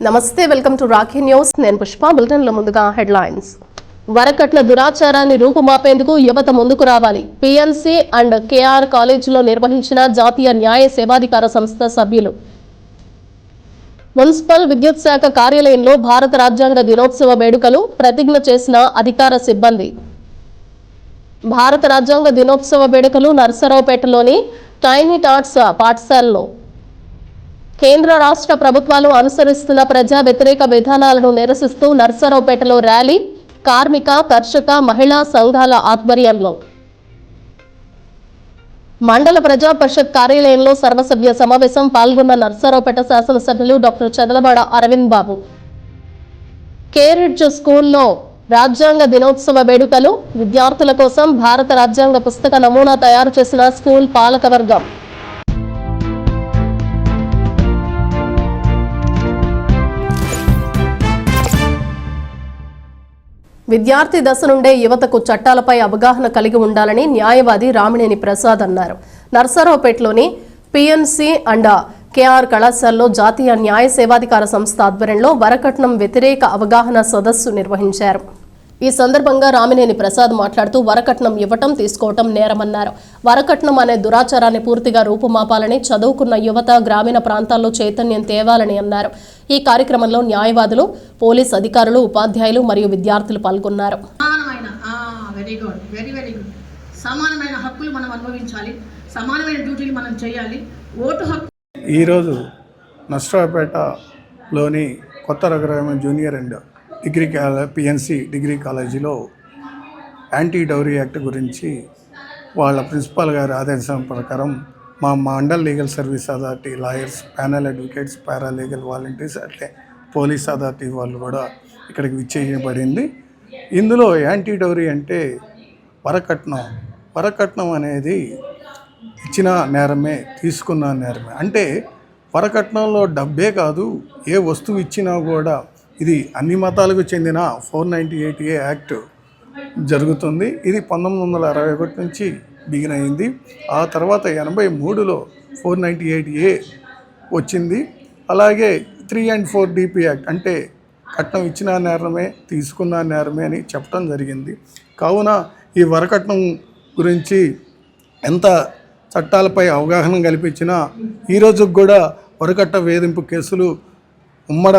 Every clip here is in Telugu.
నమస్తే, వెల్కమ్ టు రాఖీ న్యూస్. నేను పుష్ప. బులెటిన్లో ముందుగా హెడ్లైన్స్. వరకట్న దురాచారాన్ని రూపుమాపేందుకు యువత ముందుకు రావాలి. పిఎన్సి అండ్ కేఆర్ కాలేజీలో నిర్వహించిన జాతీయ న్యాయ సేవాధికార సంస్థ సభ్యులు. మున్సిపల్ విద్యుత్ శాఖ కార్యాలయంలో భారత రాజ్యాంగ దినోత్సవ వేడుకలు. ప్రతిజ్ఞ చేసిన అధికార సిబ్బంది. భారత రాజ్యాంగ దినోత్సవ వేడుకలు నర్సరావుపేటలోని టైనీ టాట్స్ పాఠశాలలో. కేంద్ర రాష్ట్ర ప్రభుత్వాలు అనుసరిస్తున్న ప్రజా వ్యతిరేక విధానాలను నిరసిస్తూ నర్సరావుపేటలో ర్యాలీ. కార్మిక, కర్షక, మహిళా సంఘాల ఆధ్వర్యంలో. మండల ప్రజా పరిషత్ కార్యాలయంలో సర్వసభ్య సమావేశం. పాల్గొన్న నర్సరావుపేట శాసనసభ్యులు డాక్టర్ చదలవాడ అరవింద్ బాబు. కేరిడ్జ్ స్కూల్లో రాజ్యాంగ దినోత్సవ వేడుకలు. విద్యార్థుల కోసం భారత రాజ్యాంగ పుస్తక నమూనా తయారు చేసిన స్కూల్ పాలకవర్గం. విద్యార్థి దశ నుండే యువతకు చట్టాలపై అవగాహన కలిగి ఉండాలని న్యాయవాది రామినేని ప్రసాద్ అన్నారు. నర్సరావుపేటలోని పిఎన్సి అండ్ కేఆర్ కళాశాలలో జాతీయ న్యాయ సేవాధికార సంస్థ ఆధ్వర్యంలో వరకట్నం వ్యతిరేక అవగాహన సదస్సు నిర్వహించారు. ఈ సందర్భంగా రామినేని ప్రసాద్ మాట్లాడుతూ వరకట్నం ఇవ్వటం, తీసుకోవటం నేరమన్నారు. వరకట్నం అనే దురాచారాన్ని పూర్తిగా రూపుమాపాలని, చదువుకున్న యువత గ్రామీణ ప్రాంతాల్లో చైతన్యం తేవాలని అన్నారు. ఈ కార్యక్రమంలో న్యాయవాదులు, పోలీస్ అధికారులు, ఉపాధ్యాయులు మరియు విద్యార్థులు పాల్గొన్నారు. సమానమైన హక్కులు మనం అనుభవించాలి, సమానమైన డ్యూటీలు మనం చేయాలి. ఓటు హక్కు. ఈరోజు నర్సరావుపేటలోని కొత్త Raghurama junior and degree PNC degree కాలేజీలో యాంటీ డౌరీ యాక్ట్ గురించి వాళ్ళ ప్రిన్సిపాల్ గారి ఆదేశం ప్రకారం మా mandal legal service authority lawyers, panel advocates, paralegal volunteers, అట్లే పోలీస్ అథారిటీ వాళ్ళు కూడా ఇక్కడికి విచ్చేయబడింది. ఇందులో యాంటీ డౌరీ అంటే వరకట్నం అనేది ఇచ్చిన నేరమే, తీసుకున్న నేరమే. అంటే వరకట్నంలో డబ్బే కాదు, ఏ వస్తువు ఇచ్చినా కూడా ఇది అన్ని మతాలకు చెందిన 498A యాక్ట్ జరుగుతుంది. ఇది 1961 నుంచి బిగిన్ అయింది. ఆ తర్వాత 83లో 498A వచ్చింది. అలాగే 3 and 4 DP యాక్ట్ అంటే కట్నం ఇచ్చిన నేరమే, తీసుకున్న నేరమే అని చెప్పడం జరిగింది. కావున ఈ వరకట్నం గురించి ఎంత చట్టాలపై అవగాహన కల్పించినా ఈరోజు కూడా వరకట్న వేధింపు కేసులు ఉమ్మడ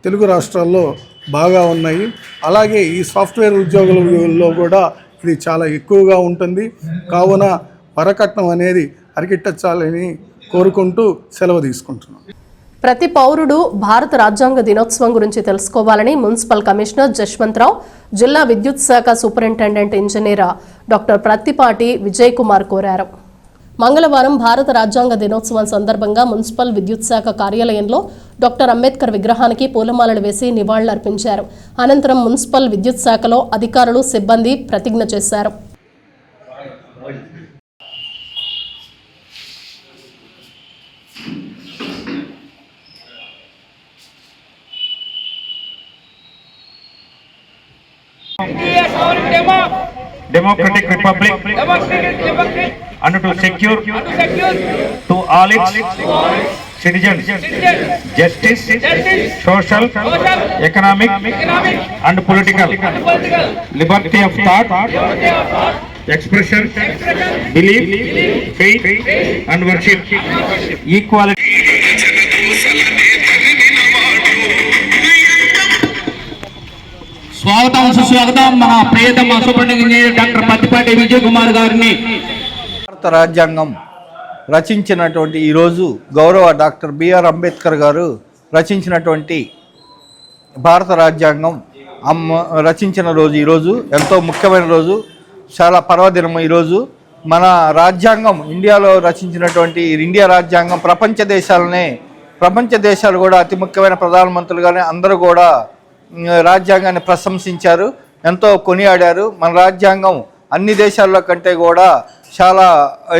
తెలుగు రాష్ట్రాల్లో బాగా ఉన్నాయి. అలాగే ఈ సాఫ్ట్వేర్ ఉద్యోగులలో కూడా ఇది చాలా ఎక్కువగా ఉంటుంది. కావున వరకట్నం అనేది అరికట్టించాలని కోరుకుంటూ సెలవు తీసుకుంటున్నాం. ప్రతి పౌరుడు భారత రాజ్యాంగ దినోత్సవం గురించి తెలుసుకోవాలని మున్సిపల్ కమిషనర్ జశ్వంతరావు, జిల్లా విద్యుత్ శాఖ superintendent engineer doctor Prathipati Vijay Kumar కోరారు. మంగళవారం భారత రాజ్యాంగ దినోత్సవం సందర్భంగా మున్సిపల్ విద్యుత్ శాఖ కార్యాలయంలో డాక్టర్ అంబేద్కర్ విగ్రహానికి పూలమాలలు వేసి నివాళులర్పించారు. అనంతరం మున్సిపల్ విద్యుత్ శాఖలో అధికారులు, సిబ్బంది ప్రతిజ్ఞ చేశారు. Democratic Republic and to secure to all its citizens justice, social, economic and political liberty of thought, expression, belief, faith and worship, equality. స్వాగతం, సుస్వాగతం. మన ప్రియతమ superintendent engineer doctor Prathipati Vijay Kumar గారిని. భారత రాజ్యాంగం రచించినటువంటి ఈరోజు గౌరవ డాక్టర్ బిఆర్ అంబేద్కర్ గారు రచించినటువంటి భారత రాజ్యాంగం రచించిన రోజు ఈరోజు ఎంతో ముఖ్యమైన రోజు, చాలా పర్వదినం. ఈరోజు మన రాజ్యాంగం ఇండియాలో రచించినటువంటి ఇండియా రాజ్యాంగం ప్రపంచ దేశాలు కూడా అతి ముఖ్యమైన ప్రధానమంత్రులుగానే అందరూ కూడా రాజ్యాంగాన్ని ప్రశంసించారు, ఎంతో కొనియాడారు. మన రాజ్యాంగం అన్ని దేశాల్లో కంటే కూడా చాలా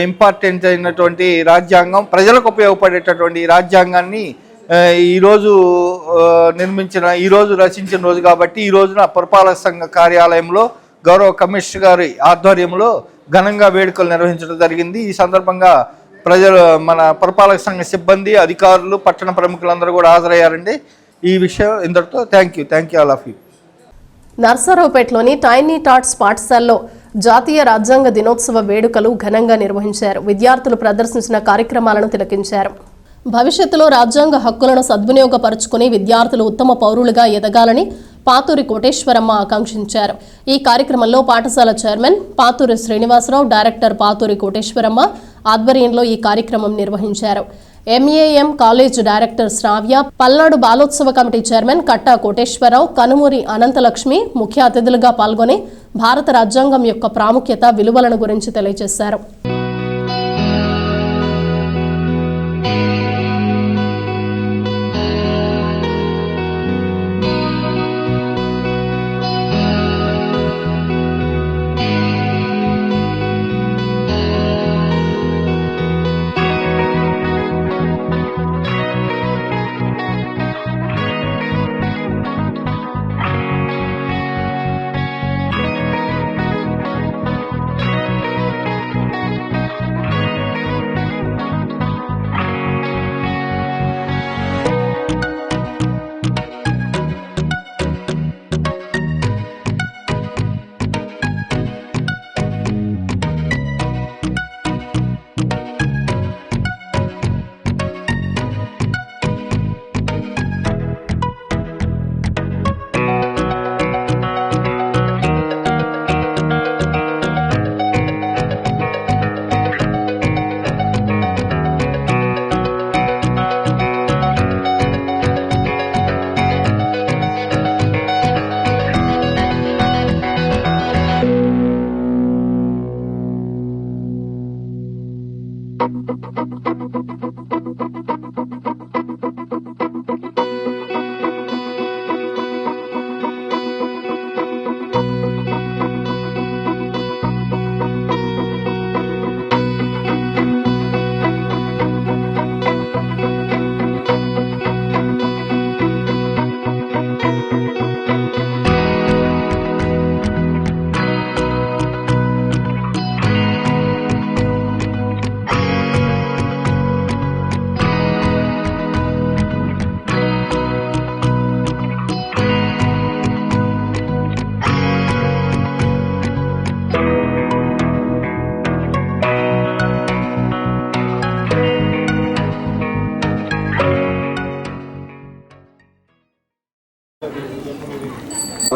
ఇంపార్టెంట్ అయినటువంటి రాజ్యాంగం, ప్రజలకు ఉపయోగపడేటటువంటి రాజ్యాంగాన్ని ఈరోజు రచించిన రోజు కాబట్టి ఈ రోజున పురపాలక సంఘ కార్యాలయంలో గౌరవ కమిషనర్ గారి ఆధ్వర్యంలో ఘనంగా వేడుకలు నిర్వహించడం జరిగింది. ఈ సందర్భంగా ప్రజలు, మన పురపాలక సంఘ సిబ్బంది, అధికారులు, పట్టణ ప్రముఖులందరూ కూడా హాజరయ్యారండి. ఈ విషయం ఇంతటితో thank you all of you. నర్సరావుపేటలోని టైనీ టాట్స్ పాఠశాలలో జాతీయ రాజ్యాంగ దినోత్సవ వేడుకలు ఘనంగా నిర్వహించారు. విద్యార్థులు ప్రదర్శించిన కార్యక్రమాలను తిలకించారు. భవిష్యత్తులో రాజ్యాంగ హక్కులను సద్వినియోగపరుచుకుని విద్యార్థులు ఉత్తమ పౌరులుగా ఎదగాలని పాతూరి కోటేశ్వరమ్మ ఆకాంక్షించారు. ఈ కార్యక్రమంలో పాఠశాల చైర్మన్ పాతూరి శ్రీనివాసరావు, డైరెక్టర్ పాతూరి కోటేశ్వరమ్మ ఆధ్వర్యంలో ఈ కార్యక్రమం నిర్వహించారు. ఎంఏఎం కాలేజ్ డైరెక్టర్ శ్రావ్య, పల్నాడు బాలోత్సవ కమిటీ చైర్మన్ కట్టా కోటేశ్వరరావు, కనుమూరి అనంతలక్ష్మి ముఖ్య అతిథులుగా పాల్గొని భారత రాజ్యాంగం యొక్క ప్రాముఖ్యత, విలువలను గురించి తెలియజేశారు.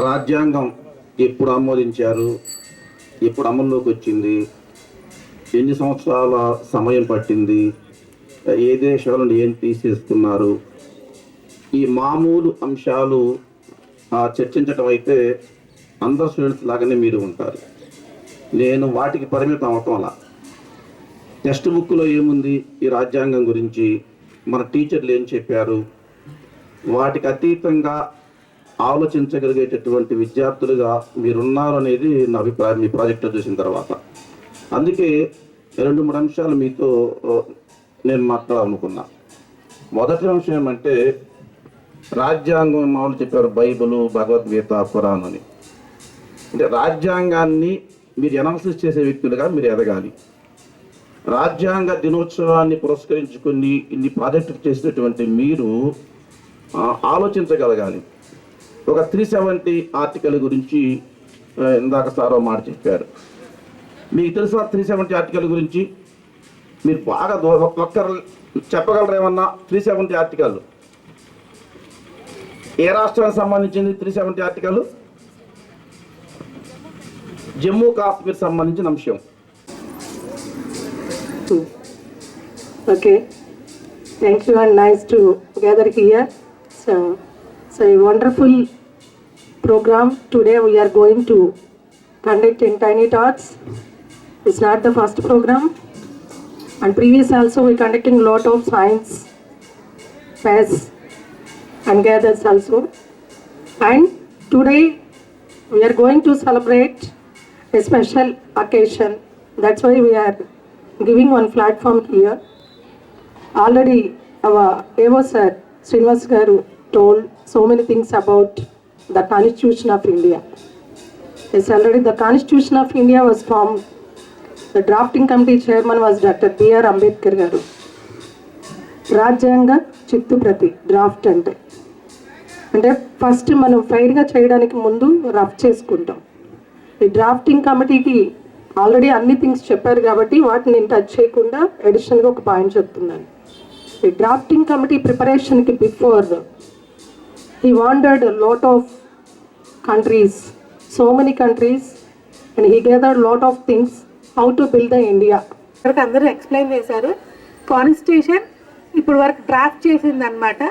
రాజ్యాంగం ఎప్పుడు ఆమోదించారు, ఎప్పుడు అమల్లోకి వచ్చింది, ఎన్ని సంవత్సరాల సమయం పట్టింది, ఏ దేశాల నుండి ఏం తీసేస్తున్నారు, ఈ మామూలు అంశాలు చర్చించటం అయితే అందరు స్టూడెంట్స్ లాగానే మీరు ఉంటారు. నేను వాటికి పరిమితం అవటం అలా. టెక్స్ట్ బుక్లో ఏముంది ఈ రాజ్యాంగం గురించి, మన టీచర్లు ఏం చెప్పారు, వాటికి అతీతంగా ఆలోచించగలిగేటటువంటి విద్యార్థులుగా మీరున్నారు అనేది నా అభిప్రాయం మీ ప్రాజెక్టు చూసిన తర్వాత. అందుకే 2-3 అంశాలు మీతో నేను మాట్లాడాలనుకున్నా. మొదటి అంశం ఏమంటే, రాజ్యాంగం మామూలు చెప్పారు బైబిలు, భగవద్గీత, ఖురాన్ అని. అంటే రాజ్యాంగాన్ని మీరు ఎనాలిసిస్ చేసే వ్యక్తులుగా మీరు ఎదగాలి. రాజ్యాంగ దినోత్సవాన్ని పురస్కరించుకుని ఇన్ని ప్రాజెక్టులు చేసినటువంటి మీరు ఆలోచించగలగాలి. ఒక 370 ఆర్టికల్ గురించి ఇందాక సారో మాట చెప్పారు. మీకు తెలుసా 370 ఆర్టికల్ గురించి? మీరు బాగా ఒక్కరు చెప్పగలరు ఏమన్నా? 370 ఆర్టికల్ ఏ రాష్ట్రానికి సంబంధించింది? 370 ఆర్టికల్ జమ్మూ కాశ్మీర్ సంబంధించిన అంశం. Okay, thank you and nice to gather here. So a wonderful program today we are going to conduct in Tiny Tots. It's not the first program, and previous also we conducting lot of science fairs and gathers also, and today we are going to celebrate a special occasion. That's why we are giving one platform here. Already our AO sir Srinivas garu told so many things about the Constitution of India. Yes, already the Constitution of India was formed the drafting committee chairman was doctor B R Ambedkar garu. రాజ్యాంగ చిత్తుప్రతి డ్రాఫ్ట్ అంటే ఫస్ట్ మనం ఫైల్గా చేయడానికి ముందు రఫ్ చేసుకుంటాం. ఈ డ్రాఫ్టింగ్ కమిటీకి ఆల్రెడీ అన్ని థింగ్స్ చెప్పారు కాబట్టి వాటిని నేను టచ్ చేయకుండా అడిషనల్గా ఒక పాయింట్ చెప్తున్నాను. ఈ డ్రాఫ్టింగ్ కమిటీ ప్రిపరేషన్కి before he wandered a lot of countries, so many countries, and he gathered a lot of things how to build the India. అందరూ ఎక్స్ప్లెయిన్ చేశారు. కాన్స్టిట్యూషన్ ఇప్పుడు వరకు డ్రాఫ్ట్ చేసింది అనమాట,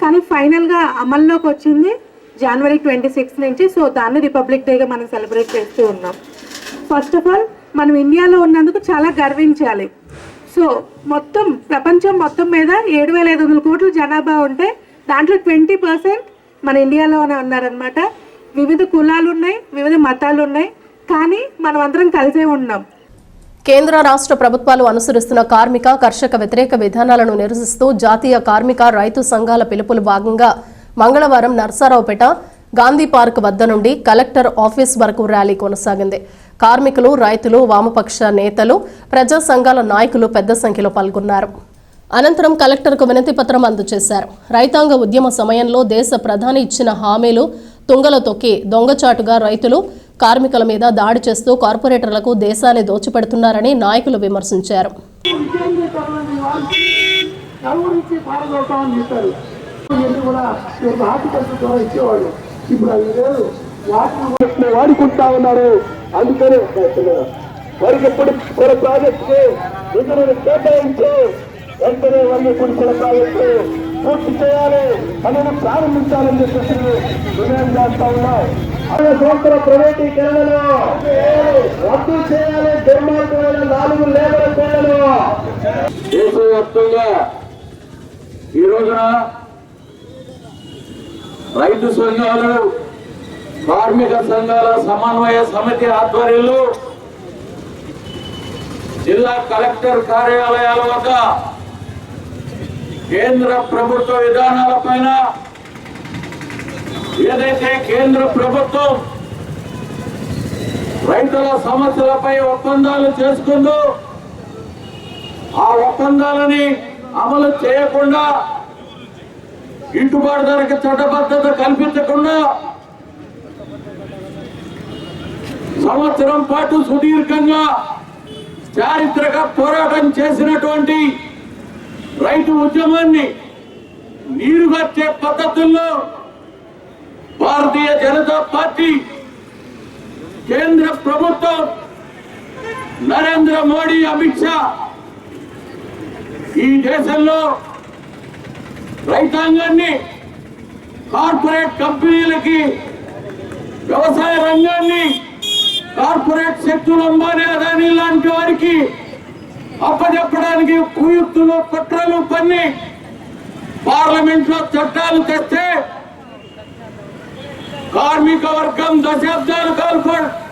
కానీ ఫైనల్గా అమల్లోకి వచ్చింది జనవరి 26 నుంచి. సో దాన్ని రిపబ్లిక్ డేగా మనం సెలబ్రేట్ చేస్తూ ఉన్నాం. ఫస్ట్ ఆఫ్ ఆల్ మనం ఇండియాలో ఉన్నందుకు చాలా గర్వించాలి. సో మొత్తం ప్రపంచం మొత్తం మీద 7,500 కోట్ల జనాభా ఉంటే దాంట్లో 20% మన ఇండియాలోనే ఉన్నారనమాట. వివిధ కులాలు ఉన్నాయి, వివిధ మతాలు ఉన్నాయి, కానీ మనం అందరం కలిసే ఉన్నాం. కేంద్ర రాష్ట్ర ప్రభుత్వాలు అనుసరిస్తున్న కార్మిక కర్షక వ్యతిరేక విధానాలను నిరసిస్తూ జాతీయ కార్మిక రైతు సంఘాల పిలుపులు భాగంగా మంగళవారం నర్సారావుపేట గాంధీ పార్క్ వద్ద నుండి కలెక్టర్ ఆఫీస్ వరకు ర్యాలీ కొనసాగింది. కార్మికులు, రైతులు, వామపక్ష నేతలు, ప్రజా సంఘాల నాయకులు పెద్ద సంఖ్యలో పాల్గొన్నారు. అనంతరం కలెక్టర్కు వినతి పత్రం అందజేశారు. రైతాంగ ఉద్యమ సమయంలో దేశ ప్రధాని ఇచ్చిన హామీలు తుంగలో తొక్కి దొంగచాటుగా రైతులు, కార్మికుల మీద దాడి చేస్తూ కార్పొరేటర్లకు దేశాన్ని దోచిపెడుతున్నారని నాయకులు విమర్శించారు. వాడుకుంటా ఉన్నారు. అందుకనే వారికి ఎప్పుడు ప్రాజెక్టు నిధులను కేటాయించి వెంటనే వారికి కొన్ని ప్రాజెక్టు పూర్తి చేయాలి అనేది ప్రారంభించాలని చెప్పేసి నిర్ణయం చేస్తా ఉన్నాం. అదే సంవత్సర ప్రైవేటీకరణలో రద్దు చేయాలి. దుర్మార్గమైన 4 లేబర్ కోళ్లను దేశవ్యాప్తంగా ఈ రోజున రైతు సంఘాలు, కార్మిక సంఘాల సమన్వయ సమితి ఆధ్వర్యంలో జిల్లా కలెక్టర్ కార్యాలయాల వద్ద కేంద్ర ప్రభుత్వ విధానాలపైన, ఏదైతే కేంద్ర ప్రభుత్వం రైతుల సమస్యలపై ఒప్పందాలు చేసుకుందో ఆ ఒప్పందాలని అమలు చేయకుండా, గిట్టుబాటు ధరకు చట్టబద్ధత కల్పించకుండా సంవత్సరం పాటు సుదీర్ఘంగా చారిత్రక పోరాటం చేసినటువంటి రైతు ఉద్యమాన్ని నీరుగార్చే పద్ధతుల్లో భారతీయ జనతా పార్టీ, కేంద్ర ప్రభుత్వం, నరేంద్ర మోడీ, అమిత్ షా ఈ దేశంలో రైతాంగాన్ని, కార్పొరేట్ కంపెనీలకి, వ్యవసాయ రంగాన్ని, కార్పొరేట్ శక్తులు, అంబానీ, అదానీ లాంటి వారికి అప్పచెప్పడానికి కుయుక్తులు, కుట్రలు పన్ని పార్లమెంట్ లో చట్టాలు తెస్తే కార్మిక వర్గం దశాబ్దాల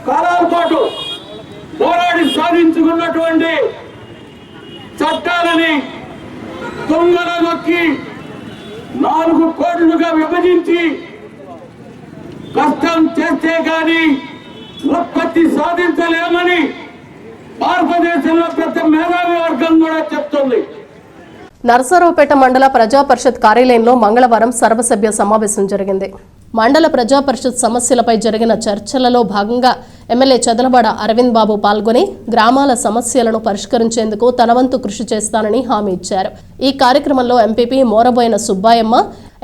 కాలాల పాటు పోరాడి సాధించుకున్నటువంటి చట్టాలని తుంగలో నొక్కి 4 కోట్లుగా విభజించి కష్టం చేస్తే గాని ఉత్పత్తి సాధించలేమని భారతదేశంలో పెద్ద మేధావి వర్గం కూడా చెప్తుంది. నర్సారావుపేట మండల ప్రజా పరిషత్ కార్యాలయంలో మంగళవారం సర్వసభ్య సమావేశం జరిగింది. మండల ప్రజా పరిషత్ సమస్యలపై జరిగిన చర్చలలో భాగంగా ఎమ్మెల్యే చదలవాడ అరవింద్ బాబు పాల్గొని గ్రామాల సమస్యలను పరిష్కరించేందుకు తన వంతు కృషి చేస్తానని హామీ ఇచ్చారు. ఈ కార్యక్రమంలో MPP Moraboina Subbayamma,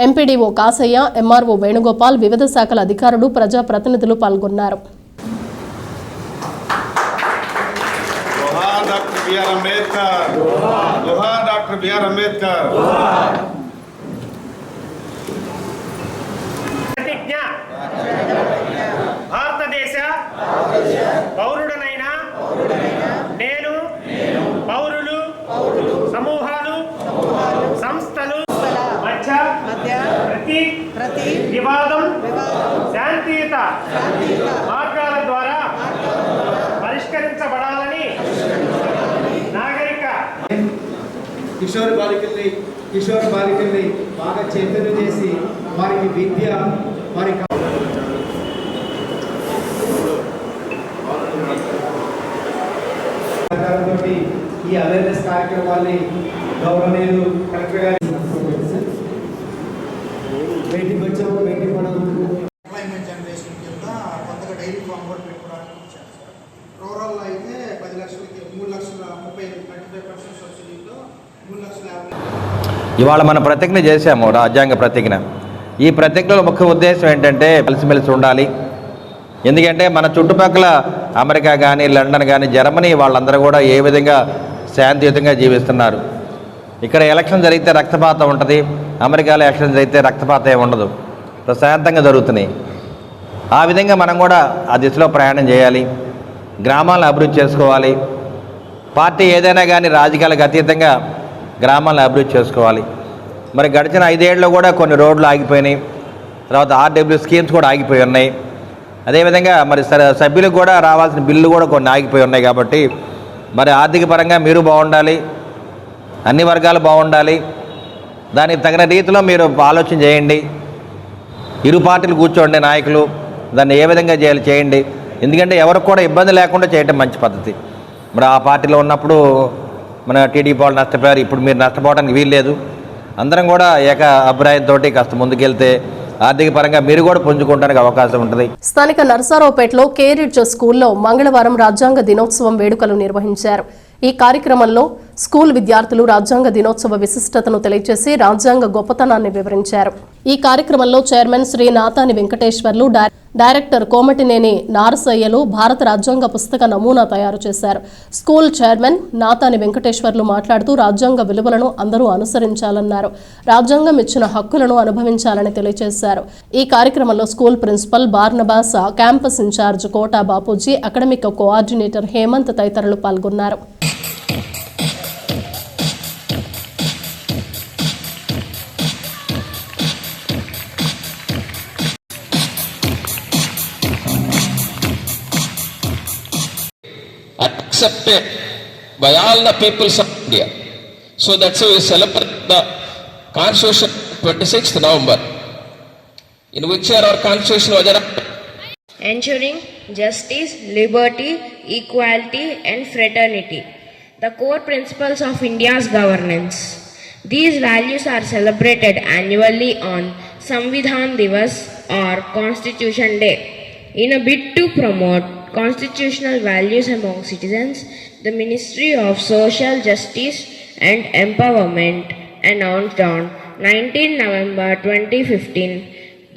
MPDO Kasaiah, MRO Venugopal, వివిధ శాఖల అధికారులు, ప్రజా ప్రతినిధులు పాల్గొన్నారు. భారతదేశ పౌరుడనైన నేను పౌరులు, సమూహాలు, సంస్థలు మధ్య ప్రతి వివాదం శాంతియుత మార్గాల ద్వారా పరిష్కరించబడాలని నాగరిక కిషోర బాలికల్ని బాగా చైతన్యం చేసి వారికి విద్య, వారికి ఈ అవేర్నెస్ కార్యక్రమాన్ని గౌరవనీయులు కలెక్టర్ గారి బయటికి వచ్చాము, బయటికి పడవు ఎంప్లాయ్మెంట్ జనరేషన్ కింద కొత్తగా డైరీ ఫామ్ కూడా పెట్టుకోవడానికి వచ్చారు సార్. రూరల్లో అయితే 10 లక్షలకి 3,30,35% సబ్సిడీతో 3,50,000. ఇవాళ మనం ప్రతిజ్ఞ చేశాము, రాజ్యాంగ ప్రతిజ్ఞ. ఈ ప్రతిజ్ఞలో ముఖ్య ఉద్దేశం ఏంటంటే కలిసిమెలిసి ఉండాలి. ఎందుకంటే మన చుట్టుపక్కల అమెరికా కానీ, లండన్ కానీ, జర్మనీ వాళ్ళందరూ కూడా ఏ విధంగా శాంతియుతంగా జీవిస్తున్నారు. ఇక్కడ ఎలక్షన్ జరిగితే రక్తపాతం ఉంటుంది, అమెరికాలో ఎలక్షన్ జరిగితే రక్తపాతం ఏమి ఉండదు, ప్రశాంతంగా జరుగుతున్నాయి. ఆ విధంగా మనం కూడా ఆ దిశలో ప్రయాణం చేయాలి, గ్రామాలను అభివృద్ధి చేసుకోవాలి. పార్టీ ఏదైనా కానీ రాజకీయాలకు అతీతంగా గ్రామాలను అభివృద్ధి చేసుకోవాలి. మరి గడిచిన 5 ఏళ్ళలో కూడా కొన్ని రోడ్లు ఆగిపోయినాయి, తర్వాత ఆర్డబ్ల్యూ స్కీమ్స్ కూడా ఆగిపోయి ఉన్నాయి. అదేవిధంగా మరి సభ్యులకు కూడా రావాల్సిన బిల్లు కూడా కొన్ని ఆగిపోయి ఉన్నాయి. కాబట్టి మరి ఆర్థిక పరంగా మీరు బాగుండాలి, అన్ని వర్గాలు బాగుండాలి. దానికి తగిన రీతిలో మీరు ఆలోచన చేయండి. ఇరు పార్టీలు కూర్చోండి, నాయకులు దాన్ని ఏ విధంగా చేయండి. ఎందుకంటే ఎవరికి కూడా ఇబ్బంది లేకుండా చేయటం మంచి పద్ధతి. మరి ఆ పార్టీలో ఉన్నప్పుడు మన టీడీపీ వాళ్ళు నష్టపోయారు, ఇప్పుడు మీరు నష్టపోవడానికి వీల్లేదు. అందరం కూడా ఏక అభిప్రాయంతో కాస్త ముందుకెళ్తే ఆర్థిక పరంగా మీరు కూడా పుంజుకోవడానికి అవకాశం ఉంటుంది. స్థానిక నర్సారావుపేటలో కేరిడ్జ్ స్కూల్లో మంగళవారం రాజ్యాంగ దినోత్సవం వేడుకలు నిర్వహించారు. ఈ కార్యక్రమంలో స్కూల్ విద్యార్థులు రాజ్యాంగ దినోత్సవ విశిష్టతను తెలియజేసి రాజ్యాంగ గొప్పతనాన్ని వివరించారు. ఈ కార్యక్రమంలో చైర్మన్ శ్రీ నాతాని వెంకటేశ్వర్లు, డైరెక్టర్ కోమటినేని నారసయ్యలు భారత రాజ్యాంగ పుస్తక నమూనా తయారు చేశారు. స్కూల్ చైర్మన్ నాతాని వెంకటేశ్వర్లు మాట్లాడుతూ రాజ్యాంగ విలువలను అందరూ అనుసరించాలన్నారు. రాజ్యాంగం ఇచ్చిన హక్కులను అనుభవించాలని తెలియజేశారు. ఈ కార్యక్రమంలో school principal Barnabas, campus incharge Kota Bapuji, academic coordinator Hemanth తదితరులు పాల్గొన్నారు. Accepted by all the peoples of India. So that's why we celebrate the Constitution 26th November, in which year our Constitution was ensuring justice, liberty, equality and fraternity, the core principles of India's governance. These values are celebrated annually on Samvidhan Divas or Constitution Day. In a bid to promote constitutional values among citizens, the Ministry of Social Justice and Empowerment announced on 19 November 2015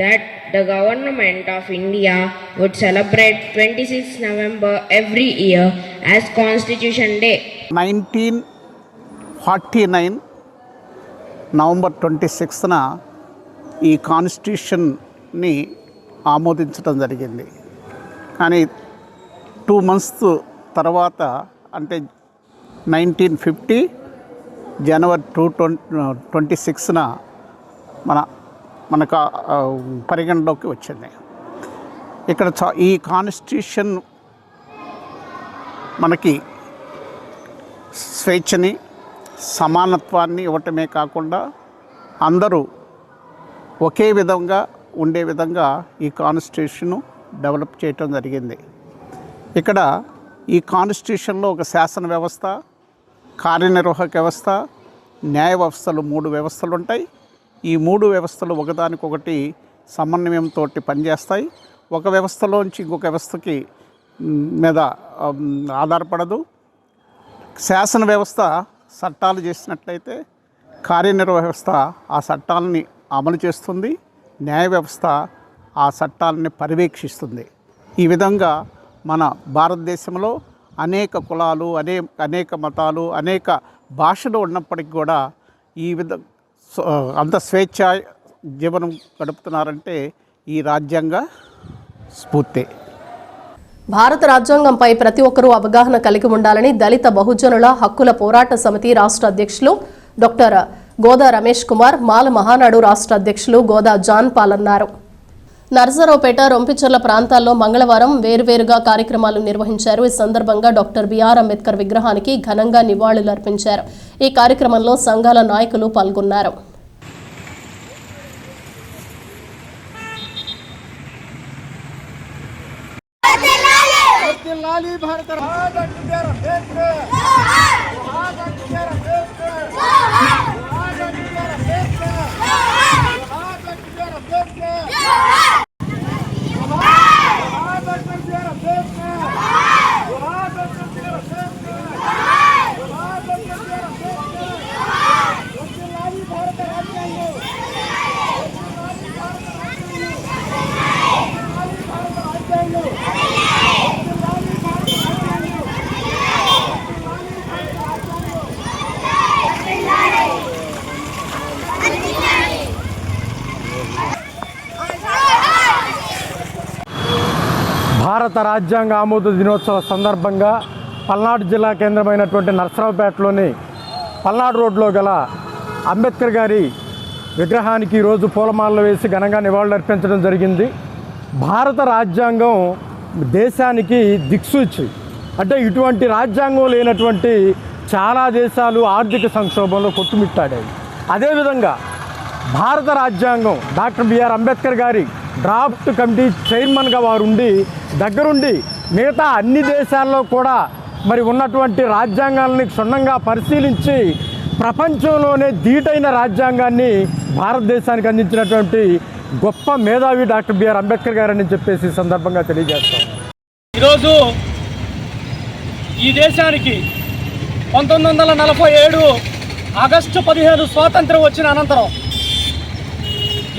that the Government of India would celebrate 26 November every year as Constitution Day. 1949 November 26న ఈ కాన్స్టిట్యూషన్ని ఆమోదించడం జరిగింది. కానీ 2 months తర్వాత అంటే 1950 జనవరి 26న మనకు పరిగణలోకి వచ్చింది. ఇక్కడ ఈ కాన్స్టిట్యూషన్ మనకి స్వేచ్ఛని, సమానత్వాన్ని ఇవ్వటమే కాకుండా అందరూ ఒకే విధంగా ఉండే విధంగా ఈ కాన్స్టిట్యూషను డెవలప్ చేయటం జరిగింది. ఇక్కడ ఈ కాన్స్టిట్యూషన్లో ఒక శాసన వ్యవస్థ, కార్యనిర్వాహక వ్యవస్థ, న్యాయ వ్యవస్థలు 3 వ్యవస్థలు ఉంటాయి. ఈ 3 వ్యవస్థలు ఒకదానికొకటి సమన్వయంతో పనిచేస్తాయి. ఒక వ్యవస్థలోంచి ఇంకొక వ్యవస్థకి మీద ఆధారపడదు. శాసన వ్యవస్థ చట్టాలు చేసినట్లయితే కార్యనిర్వాహక వ్యవస్థ ఆ చట్టాలని అమలు చేస్తుంది, న్యాయ వ్యవస్థ ఆ చట్టాలని పర్యవేక్షిస్తుంది. ఈ విధంగా మన భారతదేశంలో అనేక కులాలు, అనేక మతాలు, అనేక భాషలు ఉన్నప్పటికీ కూడా ఈ అంత స్వేచ్ఛ జీవనం గడుపుతున్నారంటే ఈ రాజ్యాంగ స్ఫూర్తి. భారత రాజ్యాంగంపై ప్రతి ఒక్కరూ అవగాహన కలిగి ఉండాలని దళిత బహుజనుల హక్కుల పోరాట సమితి రాష్ట్ర అధ్యక్షులు డాక్టర్ గోదా రమేష్ కుమార్, మాల మహానాడు రాష్ట్ర అధ్యక్షులు గోదా జాన్ పాల్ అన్నారు. నర్సరావుపేట, రొంపిచెర్ల ప్రాంతాల్లో మంగళవారం వేర్వేరుగా కార్యక్రమాలు నిర్వహించారు. ఈ సందర్భంగా డాక్టర్ బిఆర్ అంబేద్కర్ విగ్రహానికి ఘనంగా నివాళులర్పించారు. ఈ కార్యక్రమంలో సంఘాల నాయకులు పాల్గొన్నారు. భారత భారత రాజ్యాంగ ఆమోద దినోత్సవ సందర్భంగా పల్నాడు జిల్లా కేంద్రమైనటువంటి నర్సరావుపేటలోని పల్నాడు రోడ్లో గల అంబేద్కర్ గారి విగ్రహానికి ఈరోజు పూలమాలలు వేసి ఘనంగా నివాళులర్పించడం జరిగింది. భారత రాజ్యాంగం దేశానికి దిక్సూచి. అంటే ఇటువంటి రాజ్యాంగం లేనటువంటి చాలా దేశాలు ఆర్థిక సంక్షోభంలో కొట్టుమిట్టాడాయి. అదేవిధంగా భారత రాజ్యాంగం డాక్టర్ బిఆర్ అంబేద్కర్ గారి డ్రాఫ్ట్ కమిటీ చైర్మన్గా వారు ఉండి దగ్గరుండి మిగతా అన్ని దేశాల్లో కూడా మరి ఉన్నటువంటి రాజ్యాంగాలని క్షుణ్ణంగా పరిశీలించి ప్రపంచంలోనే ధీటైన రాజ్యాంగాన్ని భారతదేశానికి అందించినటువంటి గొప్ప మేధావి డాక్టర్ బిఆర్ అంబేద్కర్ గారని చెప్పేసి సందర్భంగా తెలియజేస్తాం. ఈరోజు ఈ దేశానికి 1947 ఆగస్టు 15 స్వాతంత్రం వచ్చిన అనంతరం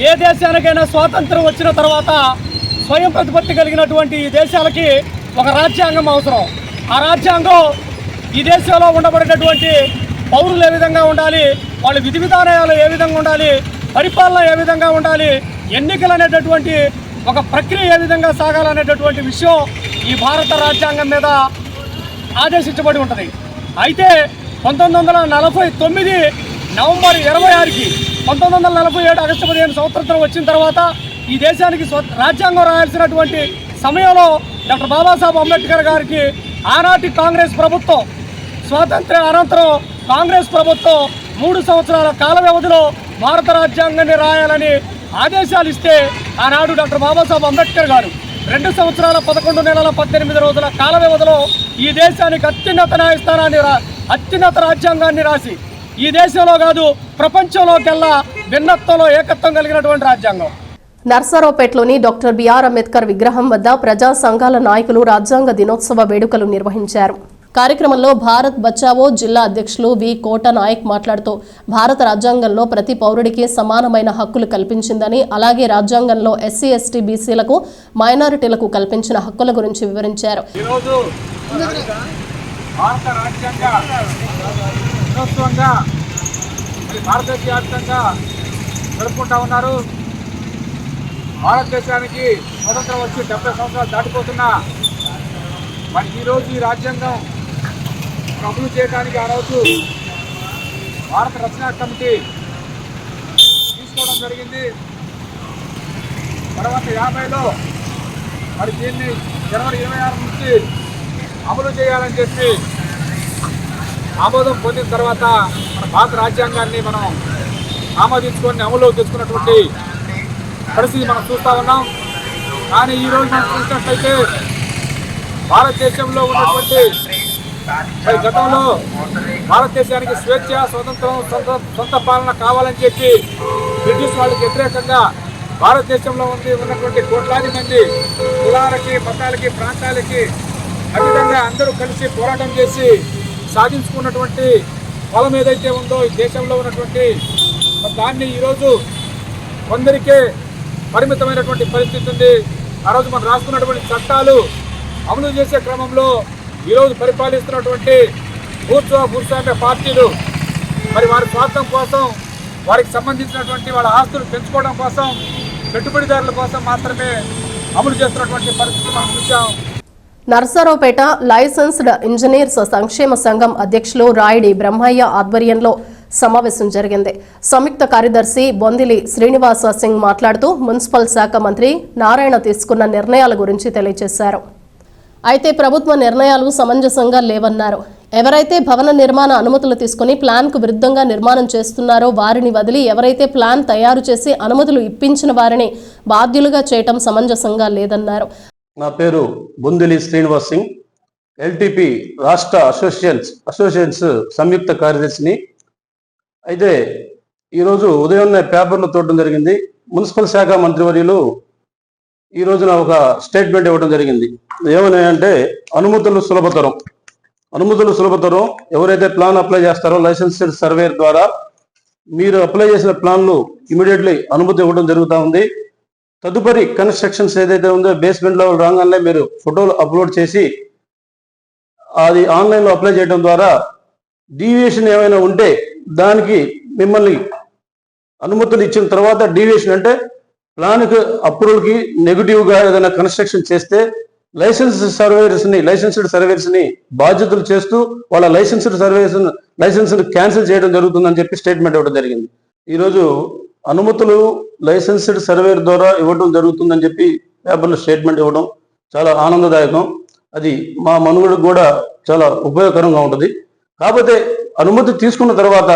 ఏ దేశానికైనా స్వాతంత్రం వచ్చిన తర్వాత స్వయం ప్రతిపత్తి కలిగినటువంటి ఈ దేశాలకి ఒక రాజ్యాంగం అవసరం. ఆ రాజ్యాంగం ఈ దేశంలో ఉండబడేటటువంటి పౌరులు ఏ విధంగా ఉండాలి, వాళ్ళ విధి విధానాలు ఏ విధంగా ఉండాలి, పరిపాలన ఏ విధంగా ఉండాలి, ఎన్నికలు అనేటటువంటి ఒక ప్రక్రియ ఏ విధంగా సాగాలనేటటువంటి విషయం ఈ భారత రాజ్యాంగం మీద ఆదేశించబడి ఉంటుంది. అయితే 1949 నవంబర్ 26కి 1947 ఆగస్టు 15 స్వాతంత్రం వచ్చిన తర్వాత ఈ దేశానికి రాజ్యాంగం రాయాల్సినటువంటి సమయంలో డాక్టర్ బాబాసాహెబ్ అంబేద్కర్ గారికి ఆనాటి కాంగ్రెస్ ప్రభుత్వం స్వాతంత్ర్య అనంతరం కాంగ్రెస్ ప్రభుత్వం 3 సంవత్సరాల కాల వ్యవధిలో భారత రాజ్యాంగాన్ని రాయాలని ఆదేశాలు ఇస్తే ఆనాడు డాక్టర్ బాబాసాహెబ్ అంబేద్కర్ గారు 2 సంవత్సరాల 11 నెలల 18 రోజుల కాల వ్యవధిలో ఈ దేశానికి అత్యున్నత న్యాయస్థానాన్ని అత్యున్నత రాజ్యాంగాన్ని రాసి ఈ దేశంలో కాదు ప్రపంచంలోకెల్లా భిన్నత్వంలో ఏకత్వం కలిగినటువంటి రాజ్యాంగం. నర్సరావుపేటలోని డాక్టర్ బిఆర్ అంబేద్కర్ విగ్రహం వద్ద ప్రజా సంఘాల నాయకులు రాజ్యాంగ దినోత్సవ వేడుకలు నిర్వహించారు. కార్యక్రమంలో భారత్ బచావో జిల్లా అధ్యక్షులు వి కోట నాయక్ మాట్లాడుతూ భారత రాజ్యాంగంలో ప్రతి పౌరుడికి సమానమైన హక్కులు కల్పించిందని, అలాగే రాజ్యాంగంలో ఎస్సీ ఎస్టీ బీసీలకు మైనారిటీలకు కల్పించిన హక్కుల గురించి వివరించారు. భారతదేశవ్యాప్తంగా జరుపుకుంటా ఉన్నారు. భారతదేశానికి స్వతంత్రం వచ్చి 70 సంవత్సరాలు దాటిపోతున్నా మరి ఈరోజు ఈ రాజ్యాంగం అమలు చేయడానికి ఆ రోజు భారత రచనా కమిటీ తీసుకోవడం జరిగింది. తర్వాత 50లో మరి దీన్ని జనవరి 26 నుంచి అమలు చేయాలని చెప్పి ఆమోదం పొందిన తర్వాత మన భారత రాజ్యాంగాన్ని మనం ఆమోదించుకొని అమలు తెచ్చుకున్నటువంటి పరిస్థితి మనం చూస్తూ ఉన్నాం. కానీ ఈరోజు మనం చూసినట్లయితే భారతదేశంలో ఉన్నటువంటి గతంలో భారతదేశానికి స్వేచ్ఛ, స్వతంత్రం, సొంత పాలన కావాలని చెప్పి బ్రిటిష్ వాళ్ళకి వ్యతిరేకంగా భారతదేశంలో ఉన్నటువంటి కోట్లాది మంది కులాలకి, మతాలకి, ప్రాంతాలకి అదేవిధంగా అందరూ కలిసి పోరాటం చేసి సాధించుకున్నటువంటి ఫలం ఏదైతే ఉందో ఈ దేశంలో ఉన్నటువంటి దాన్ని ఈరోజు కొందరికే పరిమితమైనటువంటి పరిస్థితి ఉంది. ఆ రోజు మనం రాసుకున్నటువంటి చట్టాలు అమలు చేసే క్రమంలో ఈరోజు పరిపాలిస్తున్నటువంటి భూస్వామ్య పార్టీలు మరి వారి స్వార్థం కోసం, వారికి సంబంధించినటువంటి వాళ్ళ ఆస్తులు పెంచుకోవడం కోసం, పెట్టుబడిదారుల కోసం మాత్రమే అమలు చేస్తున్నటువంటి పరిస్థితి మనం చూసాం. నర్సరావుపేట లైసెన్స్డ్ ఇంజనీర్స్ సంక్షేమ సంఘం అధ్యక్షులు రాయుడి బ్రహ్మయ్య ఆధ్వర్యంలో సమావేశం జరిగింది. సంయుక్త కార్యదర్శి బొందిలి శ్రీనివాస సింగ్ మాట్లాడుతూ మున్సిపల్ శాఖ మంత్రి నారాయణ తీసుకున్న నిర్ణయాల గురించి తెలియజేశారు. అయితే ప్రభుత్వ నిర్ణయాలు సమంజసంగా లేవన్నారు. ఎవరైతే భవన నిర్మాణ అనుమతులు తీసుకుని ప్లాన్కు విరుద్ధంగా నిర్మాణం చేస్తున్నారో వారిని వదిలి ఎవరైతే ప్లాన్ తయారు చేసి అనుమతులు ఇప్పించిన వారిని బాధ్యులుగా చేయటం సమంజసంగా లేదన్నారు. నా పేరు బొందిలి శ్రీనివాస్ సింగ్, ఎల్టీపీ రాష్ట్ర అసోసియేషన్స్ సంయుక్త కార్యదర్శిని. అయితే ఈరోజు ఉదయాన్నే పేపర్లో చూడడం జరిగింది. మున్సిపల్ శాఖ మంత్రివర్యులు ఈ రోజున ఒక స్టేట్మెంట్ ఇవ్వడం జరిగింది. ఏమని అంటే అనుమతులు సులభతరం. ఎవరైతే ప్లాన్ అప్లై చేస్తారో లైసెన్స్డ్ సర్వేర్ ద్వారా మీరు అప్లై చేసిన ప్లాన్లు ఇమీడియట్లీ అనుమతి ఇవ్వడం జరుగుతూ ఉంది. తదుపరి కన్స్ట్రక్షన్స్ ఏదైతే ఉందో బేస్మెంట్ లెవెల్ రాగానే మీరు ఫోటోలు అప్లోడ్ చేసి అది ఆన్లైన్లో అప్లై చేయడం ద్వారా డీవియేషన్ ఏమైనా ఉంటే దానికి మిమ్మల్ని అనుమతులు ఇచ్చిన తర్వాత డీవియేషన్ అంటే ప్లాన్కి అప్రూవల్కి నెగిటివ్గా ఏదైనా కన్స్ట్రక్షన్ చేస్తే లైసెన్స్డ్ సర్వేయర్స్ని బాధ్యతలు చేస్తూ వాళ్ళ లైసెన్స్ని క్యాన్సిల్ చేయడం జరుగుతుందని చెప్పి స్టేట్మెంట్ ఇవ్వడం జరిగింది. ఈరోజు అనుమతులు లైసెన్స్డ్ సర్వేయర్ ద్వారా ఇవ్వడం జరుగుతుందని చెప్పి పేపర్లో స్టేట్మెంట్ ఇవ్వడం చాలా ఆనందదాయకం. అది మా మనుగడకు కూడా చాలా ఉపయోగకరంగా ఉంటుంది. కాకపోతే అనుమతి తీసుకున్న తర్వాత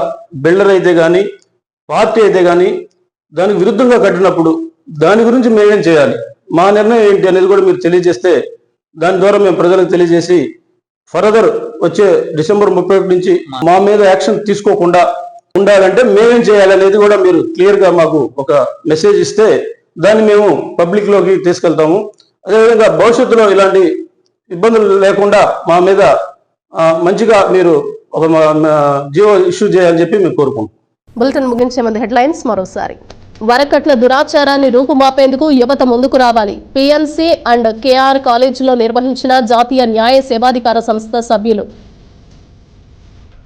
బిల్డర్ అయితే కానీ పార్టీ అయితే కానీ దానికి విరుద్ధంగా కట్టినప్పుడు దాని గురించి మేమేం చేయాలి, మా నిర్ణయం ఏంటి అనేది కూడా మీరు తెలియజేస్తే దాని ద్వారా మేము ప్రజలకు తెలియజేసి ఫర్దర్ వచ్చే డిసెంబర్ 31 నుంచి మా మీద యాక్షన్ తీసుకోకుండా ఉండాలంటే మేమేం చేయాలనేది కూడా మీరు క్లియర్గా మాకు ఒక మెసేజ్ ఇస్తే దాన్ని మేము పబ్లిక్లోకి తీసుకెళ్తాము. అదేవిధంగా భవిష్యత్తులో ఇలాంటి ఇబ్బందులు లేకుండా మా మీద మంచిగా మీరు ఒక జియో ఇష్యూ చేయాలని చెప్పి మేము కోరుకుంటాం. బులెటిన్ ముగించే ముందు హెడ్లైన్స్ మరోసారి. వరకట్ల దురాచారాన్ని రూపుమాపేందుకు యువత ముందుకు రావాలి. పిఎన్సి అండ్ కేఆర్ కాలేజీలో నిర్వహించిన జాతీయ న్యాయ సేవాధికార సంస్థ సభ్యులు.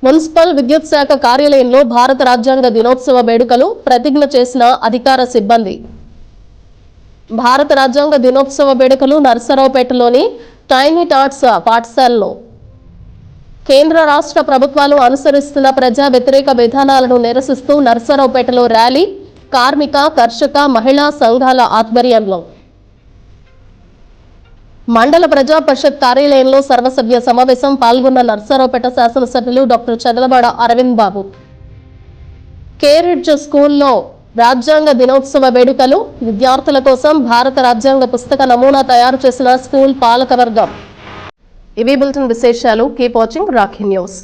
మున్సిపల్ విద్యుత్ శాఖ కార్యాలయంలో భారత రాజ్యాంగ దినోత్సవ వేడుకలు ప్రతిజ్ఞ చేసిన అధికార సిబ్బంది. భారత రాజ్యాంగ దినోత్సవ వేడుకలు నర్సరావుపేటలోని టైనీ టాట్స్ పాఠశాలలో. కేంద్ర రాష్ట్ర ప్రభుత్వాలు అనుసరిస్తున్న ప్రజా వ్యతిరేక విధానాలను నిరసిస్తూ నర్సరావుపేటలో ర్యాలీ. కార్మిక, కర్షక, మహిళా సంఘాల ఆధ్వర్యంలో. మండల ప్రజా పరిషత్ కార్యాలయంలో సర్వసభ్య సమావేశం. పాల్గొన్న నర్సరావుపేట శాసనసభ్యులు డాక్టర్ చంద్రబాడ అరవింద్ బాబు. కేరిడ్జ్ స్కూల్లో రాజ్యాంగ దినోత్సవ వేడుకలు. విద్యార్థుల కోసం భారత రాజ్యాంగ పుస్తక నమూనా తయారు చేసిన స్కూల్ పాలకవర్గం. ఇవి బులెటిన్ విశేషాలు. Keep watching Rakhi news.